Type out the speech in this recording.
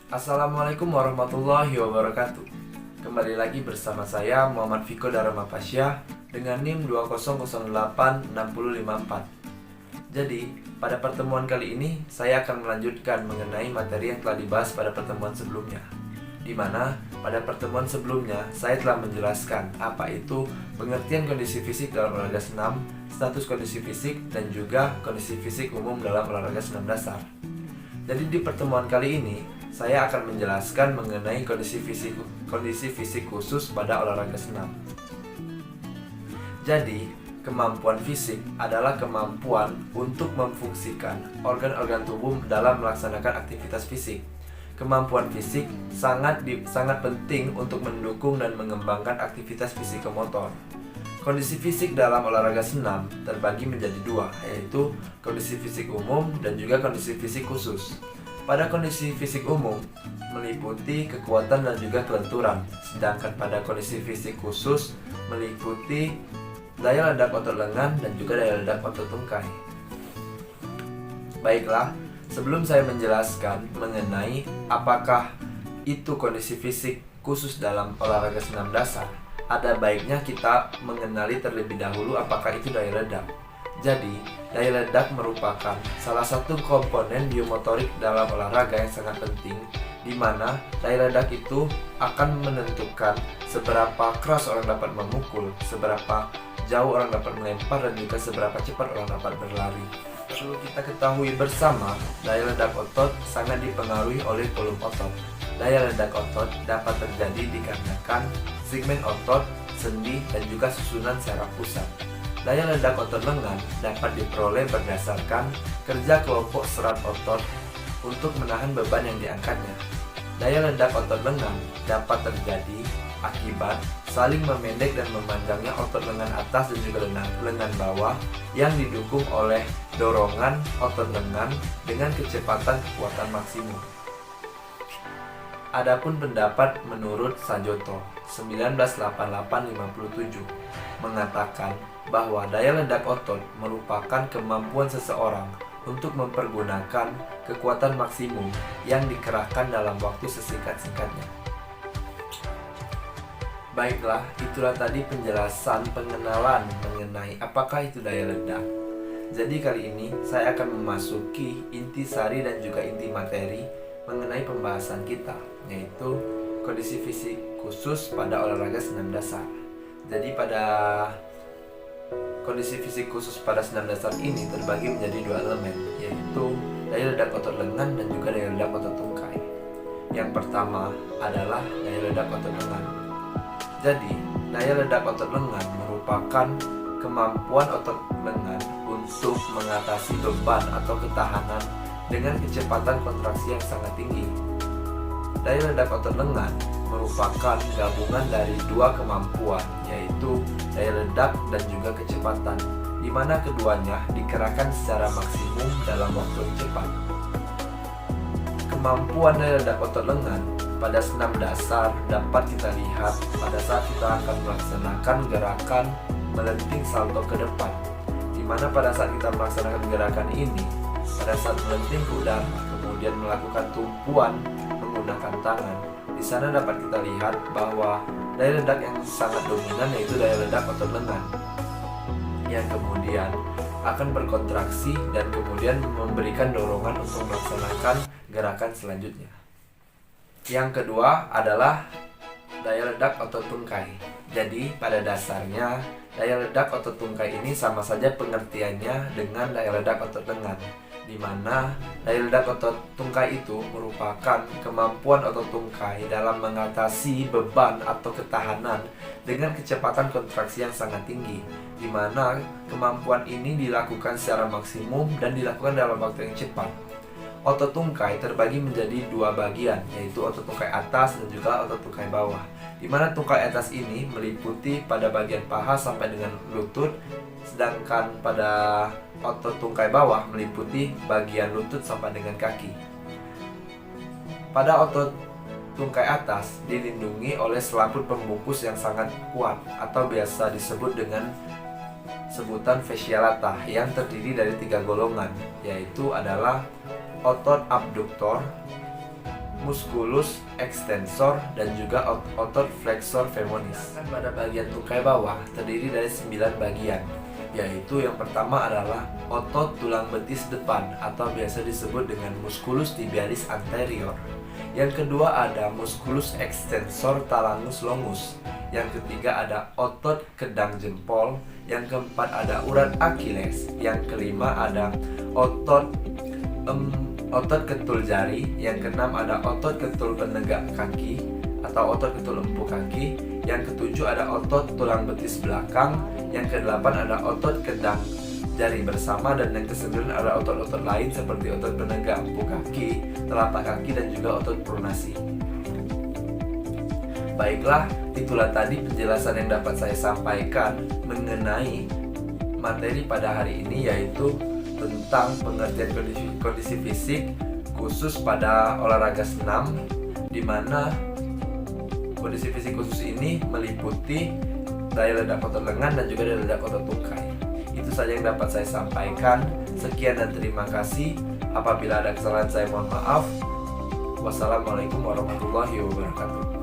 Assalamualaikum warahmatullahi wabarakatuh. Kembali lagi bersama saya Muhammad Fiko Dharma Pasya dengan NIM 2008654. Jadi, pada pertemuan kali ini saya akan melanjutkan mengenai materi yang telah dibahas pada pertemuan sebelumnya, di mana pada pertemuan sebelumnya saya telah menjelaskan apa itu pengertian kondisi fisik dalam olahraga senam, status kondisi fisik, dan juga kondisi fisik umum dalam olahraga senam dasar. Jadi di pertemuan kali ini saya akan menjelaskan mengenai kondisi fisik khusus pada olahraga senam. Jadi, kemampuan fisik adalah kemampuan untuk memfungsikan organ-organ tubuh dalam melaksanakan aktivitas fisik. Kemampuan fisik sangat penting untuk mendukung dan mengembangkan aktivitas fisikomotor. Kondisi fisik dalam olahraga senam terbagi menjadi dua, yaitu kondisi fisik umum dan juga kondisi fisik khusus. Pada kondisi fisik umum meliputi kekuatan dan juga kelenturan, sedangkan pada kondisi fisik khusus meliputi daya ledak otot lengan dan juga daya ledak otot tungkai. Baiklah, sebelum saya menjelaskan mengenai apakah itu kondisi fisik khusus dalam olahraga senam dasar, ada baiknya kita mengenali terlebih dahulu apakah itu daya ledak. Jadi, daya ledak merupakan salah satu komponen biomotorik dalam olahraga yang sangat penting, di mana daya ledak itu akan menentukan seberapa keras orang dapat memukul, seberapa jauh orang dapat melempar, dan juga seberapa cepat orang dapat berlari. Perlu kita ketahui bersama, daya ledak otot sangat dipengaruhi oleh volume otot. Daya ledak otot dapat terjadi dikarenakan segmen otot, sendi, dan juga susunan saraf pusat. Daya ledak otot lengan dapat diperoleh berdasarkan kerja kelompok serat otot untuk menahan beban yang diangkatnya. Daya ledak otot lengan dapat terjadi akibat saling memendek dan memanjangnya otot lengan atas dan juga lengan bawah yang didukung oleh dorongan otot lengan dengan kecepatan kekuatan maksimum. Adapun pendapat menurut Sajoto 1988-57 mengatakan bahwa daya ledak otot merupakan kemampuan seseorang untuk mempergunakan kekuatan maksimum yang dikerahkan dalam waktu sesingkat-singkatnya. Baiklah, itulah tadi penjelasan pengenalan mengenai apakah itu daya ledak. Jadi kali ini saya akan memasuki inti sari dan juga inti materi mengenai pembahasan kita, yaitu kondisi fisik khusus pada olahraga senam dasar. Jadi pada kondisi fisik khusus pada senam dasar ini terbagi menjadi dua elemen, yaitu daya ledak otot lengan dan juga daya ledak otot tungkai. Yang pertama adalah daya ledak otot lengan. Jadi, daya ledak otot lengan merupakan kemampuan otot lengan untuk mengatasi beban atau ketahanan dengan kecepatan kontraksi yang sangat tinggi. Daya ledak otot lengan merupakan gabungan dari dua kemampuan, yaitu daya ledak dan juga kecepatan, di mana keduanya dikerahkan secara maksimum dalam waktu yang cepat. Kemampuan daya ledak otot lengan pada senam dasar dapat kita lihat pada saat kita akan melaksanakan gerakan melenting salto ke depan, di mana pada saat kita melaksanakan gerakan ini, pada saat melenting ke udara, kemudian melakukan tumpuan menggunakan tangan, di sana dapat kita lihat bahwa daya ledak yang sangat dominan yaitu daya ledak otot lengan, yang kemudian akan berkontraksi dan kemudian memberikan dorongan untuk melaksanakan gerakan selanjutnya. Yang kedua adalah daya ledak otot tungkai. Jadi pada dasarnya daya ledak otot tungkai ini sama saja pengertiannya dengan daya ledak otot lengan, di mana daya ledak otot tungkai itu merupakan kemampuan otot tungkai dalam mengatasi beban atau ketahanan dengan kecepatan kontraksi yang sangat tinggi, di mana kemampuan ini dilakukan secara maksimum dan dilakukan dalam waktu yang cepat. Otot tungkai terbagi menjadi dua bagian, yaitu otot tungkai atas dan juga otot tungkai bawah, di mana tungkai atas ini meliputi pada bagian paha sampai dengan lutut, sedangkan pada otot tungkai bawah meliputi bagian lutut sampai dengan kaki. Pada otot tungkai atas dilindungi oleh selaput pembungkus yang sangat kuat atau biasa disebut dengan sebutan fasciolata yang terdiri dari 3 golongan, yaitu adalah otot abduktor, musculus extensor, dan juga otot flexor femoris. Pada bagian tungkai bawah terdiri dari 9 bagian, yaitu yang pertama adalah otot tulang betis depan atau biasa disebut dengan musculus tibialis anterior. Yang kedua ada musculus extensor thalamus longus. Yang ketiga ada otot kedang jempol. Yang keempat ada urat Achilles. Yang kelima ada otot ketul jari. Yang keenam ada otot ketul penegak kaki atau otot ketul empu kaki. Yang ketujuh ada otot tulang betis belakang. Yang kedelapan ada otot kedang jari bersama. Dan yang kesembilan ada otot-otot lain seperti otot penegak empu kaki, telapak kaki, dan juga otot pronasi. Baiklah, itulah tadi penjelasan yang dapat saya sampaikan mengenai materi pada hari ini, yaitu tentang pengertian kondisi fisik khusus pada olahraga senam, di mana kondisi fisik khusus ini meliputi daya ledak otot lengan dan juga daya ledak otot tungkai. Itu saja yang dapat saya sampaikan. Sekian dan terima kasih. Apabila ada kesalahan saya mohon maaf. Wassalamualaikum warahmatullahi wabarakatuh.